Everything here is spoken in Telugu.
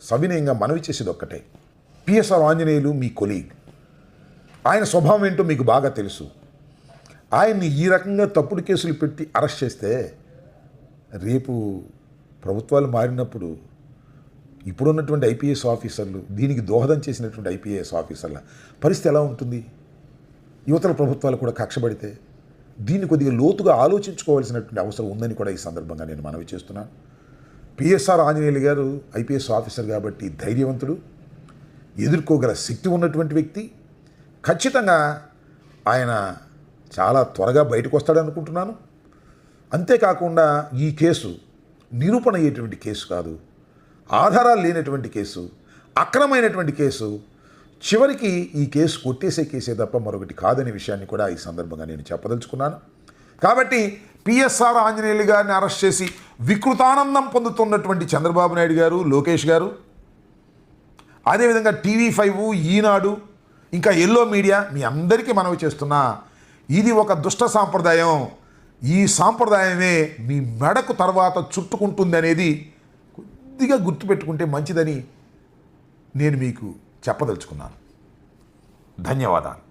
సవినయంగా మనవి చేసేది ఒక్కటే, పిఎస్ఆర్ ఆంజనేయులు మీ కొలీగ్, ఆయన స్వభావం ఏంటో మీకు బాగా తెలుసు. ఆయన్ని ఈ రకంగా తప్పుడు కేసులు పెట్టి అరెస్ట్ చేస్తే రేపు ప్రభుత్వాలు మారినప్పుడు ఇప్పుడున్నటువంటి ఐపీఎస్ ఆఫీసర్లు, దీనికి దోహదం చేసినటువంటి ఐపీఎస్ ఆఫీసర్ల పరిస్థితి ఎలా ఉంటుంది? యువతల ప్రభుత్వాలు కూడా కక్షపడితే దీన్ని కొద్దిగా లోతుగా ఆలోచించుకోవాల్సినటువంటి అవసరం ఉందని కూడా ఈ సందర్భంగా నేను మనవి చేస్తున్నాను. పిఎస్ఆర్ ఆంజనేయులు గారు ఐపీఎస్ ఆఫీసర్ కాబట్టి ధైర్యవంతుడు, ఎదుర్కోగల శక్తి ఉన్నటువంటి వ్యక్తి. ఖచ్చితంగా ఆయన చాలా త్వరగా బయటకు వస్తాడనుకుంటున్నాను. అంతేకాకుండా ఈ కేసు నిరూపణ అయ్యేటువంటి కేసు కాదు, ఆధారాలు లేనటువంటి కేసు, అక్రమైనటువంటి కేసు. చివరికి ఈ కేసు కొట్టేసే కేసే తప్ప మరొకటి కాదనే విషయాన్ని కూడా ఈ సందర్భంగా నేను చెప్పదలుచుకున్నాను. కాబట్టి పిఎస్ఆర్ ఆంజనేయులు గారిని అరెస్ట్ చేసి వికృతానందం పొందుతున్నటువంటి చంద్రబాబు నాయుడు గారు, లోకేష్ గారు, అదేవిధంగా టీవీ5, ఈనాడు, ఇంకా ఎల్లో మీడియా, మీ అందరికీ మనవి చేస్తున్నా, ఇది ఒక దుష్ట సాంప్రదాయం. ఈ సాంప్రదాయమే మీ మెడకు తర్వాత చుట్టుకుంటుంది అనేది కొద్దిగా గుర్తుపెట్టుకుంటే మంచిదని నేను మీకు చెప్పదలుచుకున్నాను. ధన్యవాదాలు.